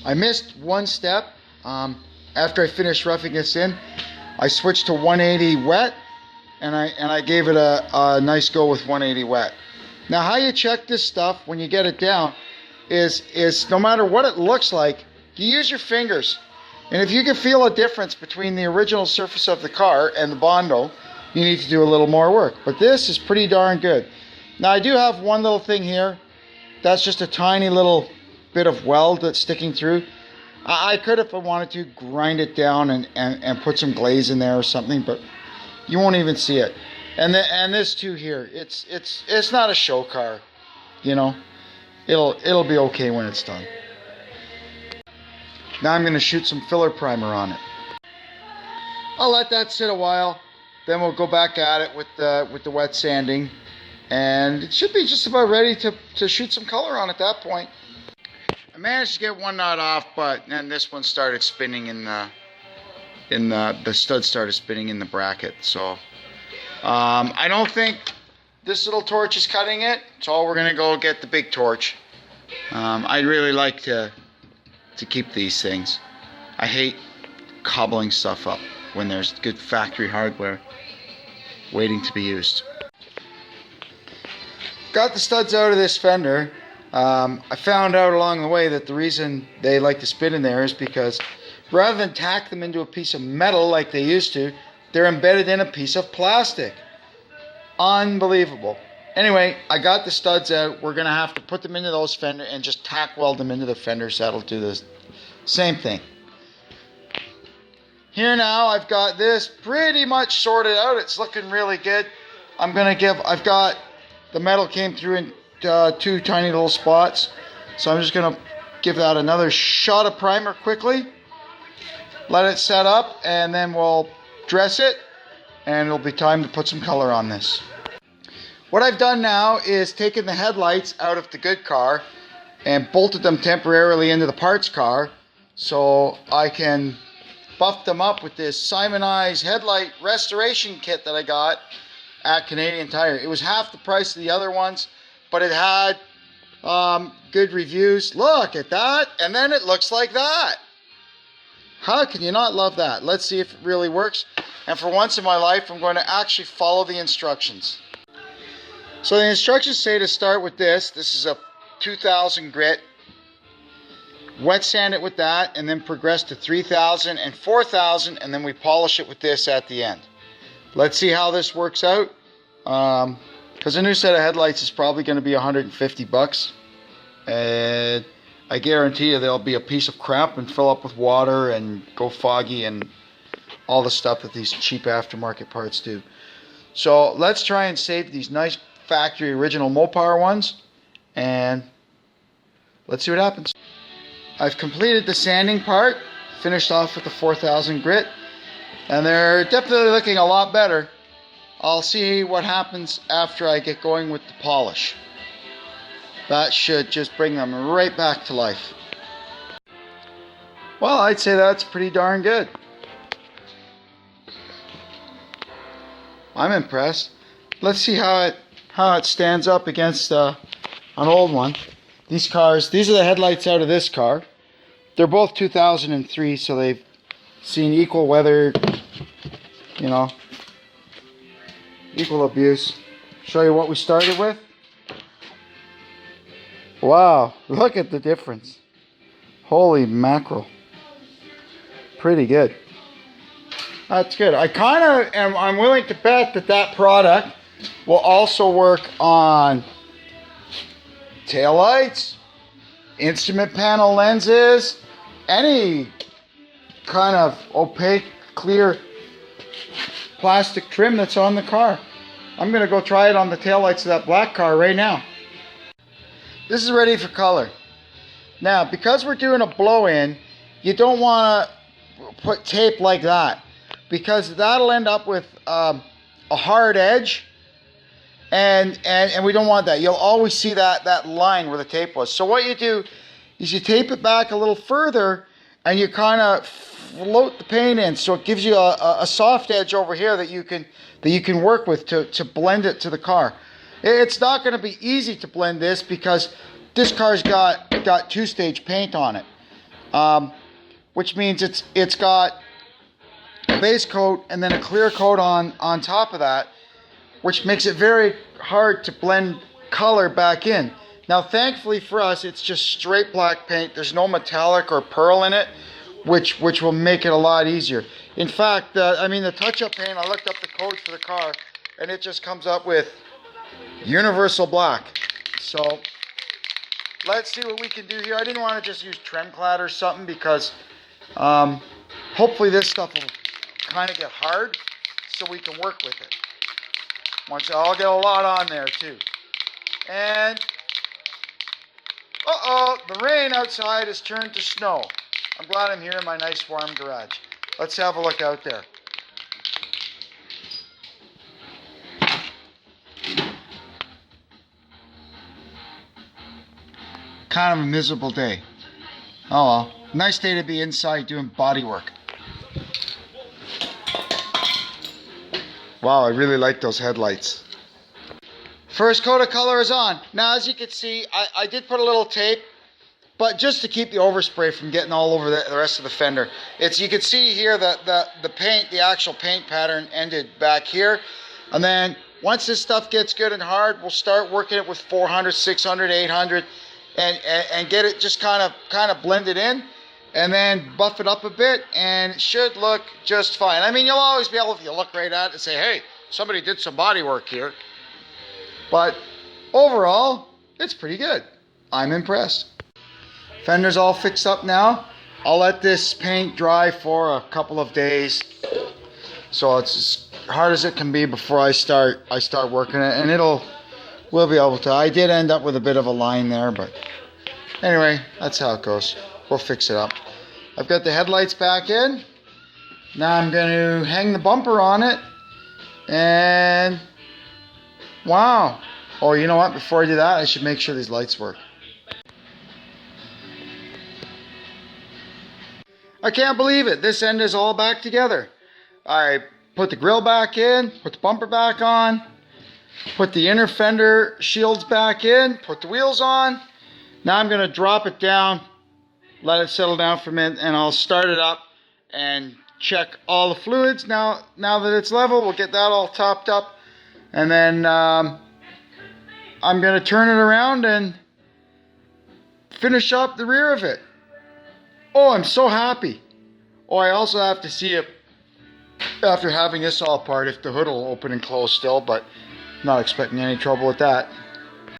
I missed one step. After I finished roughing this in, I switched to 180 wet, and I gave it a nice go with 180 wet. Now, how you check this stuff when you get it down is no matter what it looks like, you use your fingers. And if you can feel a difference between the original surface of the car and the Bondo, you need to do a little more work. But this is pretty darn good. Now, I do have one little thing here. That's just a tiny little bit of weld that's sticking through. I could, if I wanted to, grind it down and put some glaze in there or something, but you won't even see it. And this too here, it's not a show car, you know. It'll be okay when it's done. Now I'm going to shoot some filler primer on it. I'll let that sit a while, then we'll go back at it with the wet sanding, and it should be just about ready to shoot some color on at that point. I managed to get one knot off, but then this one started spinning the stud started spinning in the bracket. So I don't think this little torch is cutting it, so we're gonna go get the big torch. I'd really like to keep these things. I hate cobbling stuff up when there's good factory hardware waiting to be used. Got the studs out of this fender. I found out along the way that the reason they like to spin in there is because rather than tack them into a piece of metal like they used to, they're embedded in a piece of plastic. Unbelievable. Anyway, I got the studs out. We're going to have to put them into those fender and just tack weld them into the fenders. That'll do the same thing. Here now, I've got this pretty much sorted out. It's looking really good. I've got the metal came through in two tiny little spots, so I'm just going to give that another shot of primer quickly, let it set up, and then we'll dress it, and it'll be time to put some color on this. What I've done now is taken the headlights out of the good car and bolted them temporarily into the parts car so I can buff them up with this Simonized headlight restoration kit that I got at Canadian Tire. It was half the price of the other ones, but it had good reviews. Look at that, and then it looks like that. How can you not love that? Let's see if it really works. And for once in my life, I'm going to actually follow the instructions. So the instructions say to start with this. This is a 2000 grit. Wet sand it with that, and then progress to 3000 and 4000, and then we polish it with this at the end. Let's see how this works out. Because a new set of headlights is probably going to be 150 bucks. And I guarantee you they'll be a piece of crap and fill up with water and go foggy and all the stuff that these cheap aftermarket parts do. So let's try and save these nice factory original Mopar ones, and let's see what happens. I've completed the sanding part, finished off with the 4000 grit, and they're definitely looking a lot better. I'll see what happens after I get going with the polish. That should just bring them right back to life. Well, I'd say that's pretty darn good. I'm impressed. Let's see how it stands up against an old one. These are the headlights out of this car. They're both 2003, so they've seen equal weather, you know, equal abuse. Show you what we started with. Wow, look at the difference. Holy mackerel. Pretty good. That's good. I'm willing to bet that product will also work on taillights, instrument panel lenses, any kind of opaque, clear plastic trim that's on the car. I'm going to go try it on the taillights of that black car right now. This is ready for color. Now, because we're doing a blow-in, you don't want to put tape like that, because that'll end up with a hard edge, and we don't want that. You'll always see that line where the tape was. So what you do is you tape it back a little further, and you kind of float the paint in, so it gives you a soft edge over here that you can work with to blend it to the car. It's not going to be easy to blend this because this car's got two-stage paint on it. which means it's got a base coat and then a clear coat on top of that, which makes it very hard to blend color back in. Now, thankfully for us, it's just straight black paint. There's no metallic or pearl in it, which will make it a lot easier. In fact, the touch-up paint, I looked up the code for the car, and it just comes up with universal black. So let's see what we can do here. I didn't want to just use Tremclad or something because hopefully this stuff will kind of get hard so we can work with it. I'll get a lot on there too. And the rain outside has turned to snow. I'm glad I'm here in my nice warm garage. Let's have a look out there. Kind of a miserable day. Oh well, nice day to be inside doing body work. Wow, I really like those headlights. First coat of color is on. Now, as you can see, I did put a little tape, but just to keep the overspray from getting all over the rest of the fender. You can see here that the paint, the actual paint pattern ended back here. And then once this stuff gets good and hard, we'll start working it with 400, 600, 800, and get it just kind of blended in, and then buff it up a bit, and it should look just fine. I mean, you'll always be able, if you look right at it, and say, hey, somebody did some body work here. But overall, it's pretty good. I'm impressed. Fender's all fixed up now. I'll let this paint dry for a couple of days, so it's as hard as it can be before I start working it, and we'll be able to. I did end up with a bit of a line there, but anyway, that's how it goes. We'll fix it up. I've got the headlights back in. Now I'm going to hang the bumper on it, and wow. Oh, you know what? Before I do that, I should make sure these lights work. I can't believe it. This end is all back together. I put the grill back in, put the bumper back on, put the inner fender shields back in, put the wheels on. Now I'm going to drop it down, let it settle down for a minute, and I'll start it up and check all the fluids. Now that it's level, we'll get that all topped up, and then I'm going to turn it around and finish up the rear of it. Oh, I'm so happy. Oh, I also have to see if, after having this all apart, if the hood will open and close still, but not expecting any trouble with that.